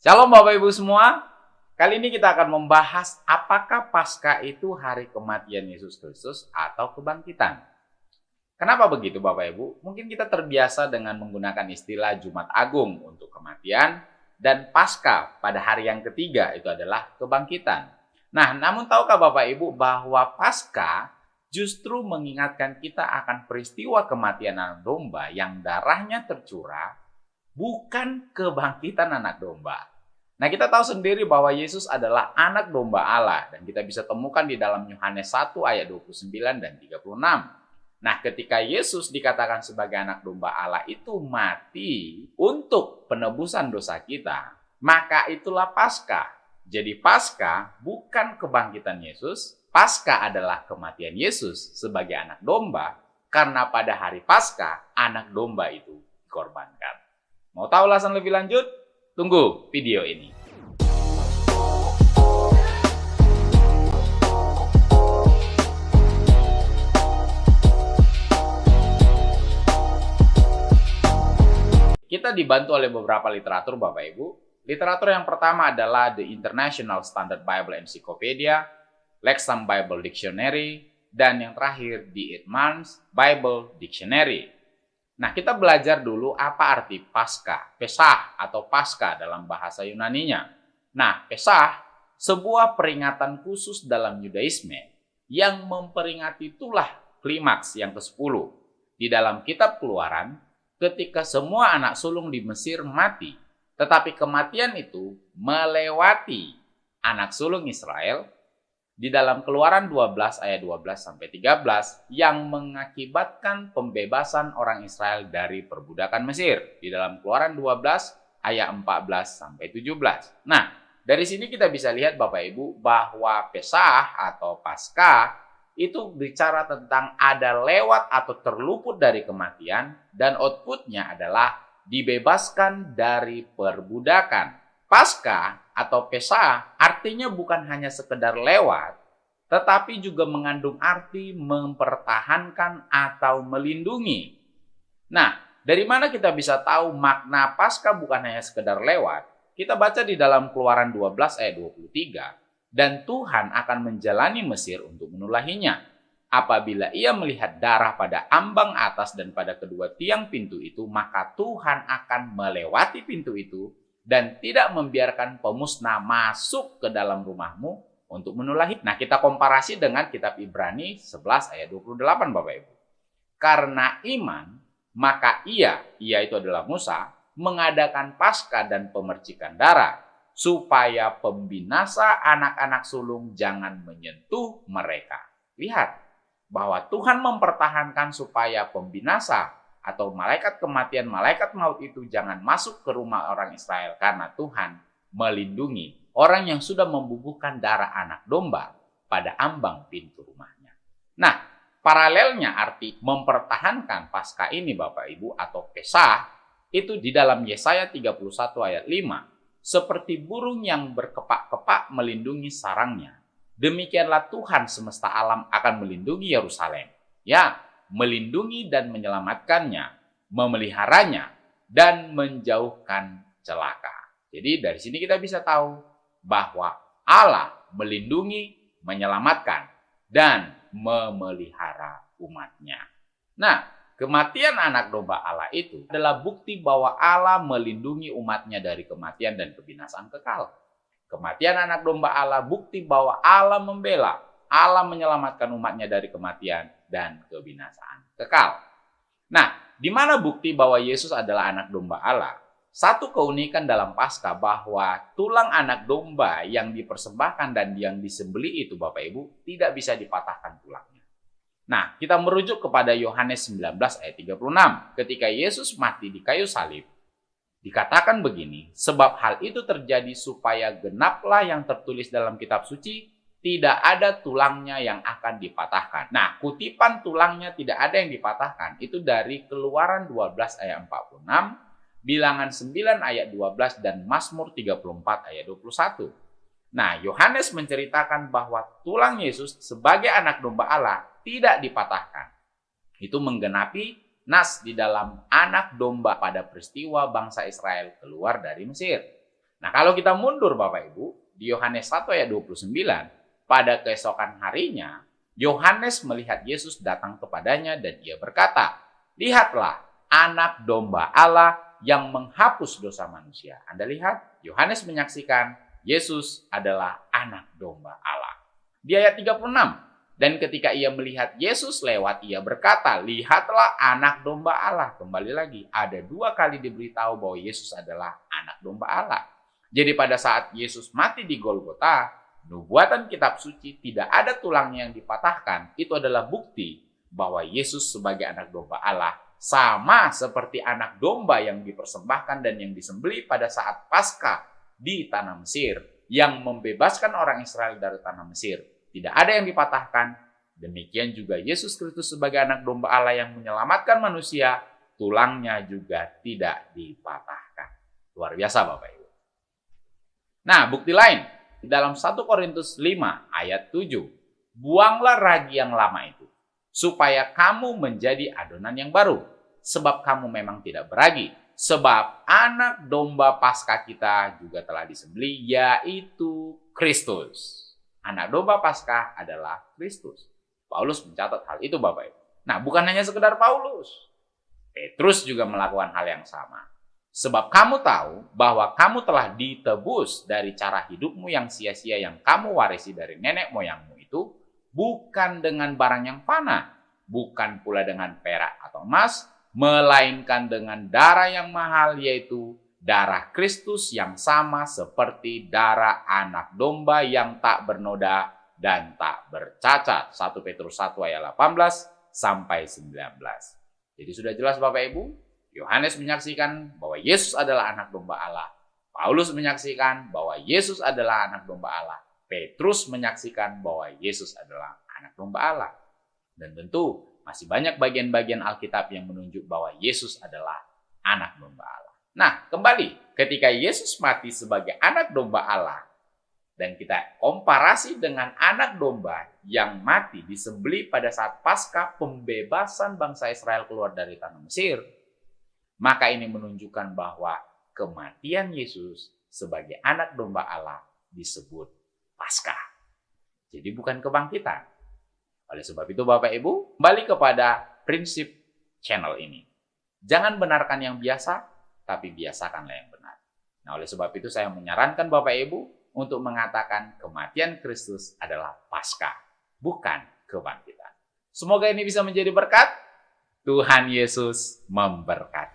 Shalom Bapak Ibu semua. Kali ini kita akan membahas apakah Paskah itu hari kematian Yesus Kristus atau kebangkitan. Kenapa begitu Bapak Ibu? Mungkin kita terbiasa dengan menggunakan istilah Jumat Agung untuk kematian dan Paskah pada hari yang ketiga itu adalah kebangkitan. Nah, namun tahukah Bapak Ibu bahwa Paskah justru mengingatkan kita akan peristiwa kematian anak domba yang darahnya tercurah, bukan kebangkitan anak domba. Nah, kita tahu sendiri bahwa Yesus adalah anak domba Allah dan kita bisa temukan di dalam Yohanes 1 ayat 29 dan 36. Nah, ketika Yesus dikatakan sebagai anak domba Allah itu mati untuk penebusan dosa kita, maka itulah Paskah. Jadi Paskah bukan kebangkitan Yesus, Paskah adalah kematian Yesus sebagai anak domba, karena pada hari Paskah anak domba itu dikorbankan. Mau tahu ulasan lebih lanjut? Tunggu video ini. Kita dibantu oleh beberapa literatur Bapak Ibu. Literatur yang pertama adalah The International Standard Bible Encyclopedia, Lexham Bible Dictionary, dan yang terakhir The Eerdmans Bible Dictionary. Nah, kita belajar dulu apa arti Paskah, Pesah atau Paskah dalam bahasa Yunaninya. Nah, Pesah sebuah peringatan khusus dalam Yudaisme yang memperingati itulah klimaks yang ke-10. Di dalam kitab Keluaran, ketika semua anak sulung di Mesir mati, tetapi kematian itu melewati anak sulung Israel, di dalam Keluaran 12 ayat 12 sampai 13 yang mengakibatkan pembebasan orang Israel dari perbudakan Mesir. Di dalam Keluaran 12 ayat 14 sampai 17. Nah, dari sini kita bisa lihat Bapak Ibu bahwa Pesah atau Paskah itu bicara tentang ada lewat atau terluput dari kematian dan outputnya adalah dibebaskan dari perbudakan. Paskah atau Pesah artinya bukan hanya sekedar lewat, tetapi juga mengandung arti mempertahankan atau melindungi. Nah, dari mana kita bisa tahu makna Paskah bukan hanya sekedar lewat? Kita baca di dalam Keluaran 12 ayat 23, dan Tuhan akan menjalani Mesir untuk menulahinya. Apabila ia melihat darah pada ambang atas dan pada kedua tiang pintu itu, maka Tuhan akan melewati pintu itu dan tidak membiarkan pemusnah masuk ke dalam rumahmu untuk menulahi. Nah, kita komparasi dengan kitab Ibrani 11 ayat 28 Bapak Ibu. Karena iman, maka ia itu adalah Musa, mengadakan Paskah dan pemercikan darah, supaya pembinasa anak-anak sulung jangan menyentuh mereka. Lihat, bahwa Tuhan mempertahankan supaya pembinasa atau malaikat kematian, malaikat maut itu jangan masuk ke rumah orang Israel karena Tuhan melindungi orang yang sudah membubuhkan darah anak domba pada ambang pintu rumahnya. Nah, paralelnya arti mempertahankan Paskah ini Bapak Ibu atau Pesah itu di dalam Yesaya 31 ayat 5. Seperti burung yang berkepak-kepak melindungi sarangnya, demikianlah Tuhan semesta alam akan melindungi Yerusalem. Ya, melindungi dan menyelamatkannya, memeliharanya, dan menjauhkan celaka. Jadi dari sini kita bisa tahu bahwa Allah melindungi, menyelamatkan, dan memelihara umatnya. Nah, kematian anak domba Allah itu adalah bukti bahwa Allah melindungi umatnya dari kematian dan kebinasaan kekal. Kematian anak domba Allah bukti bahwa Allah membela, Allah menyelamatkan umatnya dari kematian dan kebinasaan kekal. Nah, di mana bukti bahwa Yesus adalah anak domba Allah? Satu keunikan dalam Paskah bahwa tulang anak domba yang dipersembahkan dan yang disembelih itu Bapak Ibu tidak bisa dipatahkan tulangnya. Nah, kita merujuk kepada Yohanes 19 ayat 36. Ketika Yesus mati di kayu salib, dikatakan begini, sebab hal itu terjadi supaya genaplah yang tertulis dalam kitab suci, tidak ada tulangnya yang akan dipatahkan. Nah, kutipan tulangnya tidak ada yang dipatahkan, itu dari Keluaran 12 ayat 46, Bilangan 9 ayat 12, dan Mazmur 34 ayat 21. Nah, Yohanes menceritakan bahwa tulang Yesus sebagai anak domba Allah tidak dipatahkan. Itu menggenapi nas di dalam anak domba pada peristiwa bangsa Israel keluar dari Mesir. Nah, kalau kita mundur Bapak Ibu, di Yohanes 1 ayat 29, pada keesokan harinya, Yohanes melihat Yesus datang kepadanya dan ia berkata, "Lihatlah, anak domba Allah yang menghapus dosa manusia." Anda lihat, Yohanes menyaksikan Yesus adalah anak domba Allah. Di ayat 36, dan ketika ia melihat Yesus lewat, ia berkata, "Lihatlah anak domba Allah." Kembali lagi, ada 2 kali diberitahu bahwa Yesus adalah anak domba Allah. Jadi pada saat Yesus mati di Golgota, nubuatan kitab suci tidak ada tulangnya yang dipatahkan. Itu adalah bukti bahwa Yesus sebagai anak domba Allah sama seperti anak domba yang dipersembahkan dan yang disembelih pada saat Paskah di tanah Mesir, yang membebaskan orang Israel dari tanah Mesir. Tidak ada yang dipatahkan. Demikian juga Yesus Kristus sebagai anak domba Allah yang menyelamatkan manusia, tulangnya juga tidak dipatahkan. Luar biasa Bapak Ibu. Nah, bukti lain dalam 1 Korintus 5 ayat 7. "Buanglah ragi yang lama itu, supaya kamu menjadi adonan yang baru, sebab kamu memang tidak beragi. Sebab anak domba Paskah kita juga telah disembelih, yaitu Kristus." Anak domba Paskah adalah Kristus. Paulus mencatat hal itu Bapak Ibu. Nah, bukan hanya sekedar Paulus. Petrus juga melakukan hal yang sama. "Sebab kamu tahu bahwa kamu telah ditebus dari cara hidupmu yang sia-sia yang kamu warisi dari nenek moyangmu itu, bukan dengan barang yang fana, bukan pula dengan perak atau emas, melainkan dengan darah yang mahal, yaitu darah Kristus yang sama seperti darah anak domba yang tak bernoda dan tak bercacat." 1 Petrus 1 ayat 18 sampai 19. Jadi sudah jelas Bapak Ibu, Yohanes menyaksikan bahwa Yesus adalah anak domba Allah. Paulus menyaksikan bahwa Yesus adalah anak domba Allah. Petrus menyaksikan bahwa Yesus adalah anak domba Allah. Dan tentu masih banyak bagian-bagian Alkitab yang menunjuk bahwa Yesus adalah anak domba Allah. Nah, kembali, ketika Yesus mati sebagai anak domba Allah, dan kita komparasi dengan anak domba yang mati disembelih pada saat Paskah pembebasan bangsa Israel keluar dari tanah Mesir, maka ini menunjukkan bahwa kematian Yesus sebagai anak domba Allah disebut Paskah. Jadi bukan kebangkitan. Oleh sebab itu Bapak Ibu, kembali kepada prinsip channel ini. Jangan benarkan yang biasa, tapi biasakanlah yang benar. Nah, oleh sebab itu saya menyarankan Bapak Ibu untuk mengatakan kematian Kristus adalah Paskah, bukan kebangkitan. Semoga ini bisa menjadi berkat. Tuhan Yesus memberkati.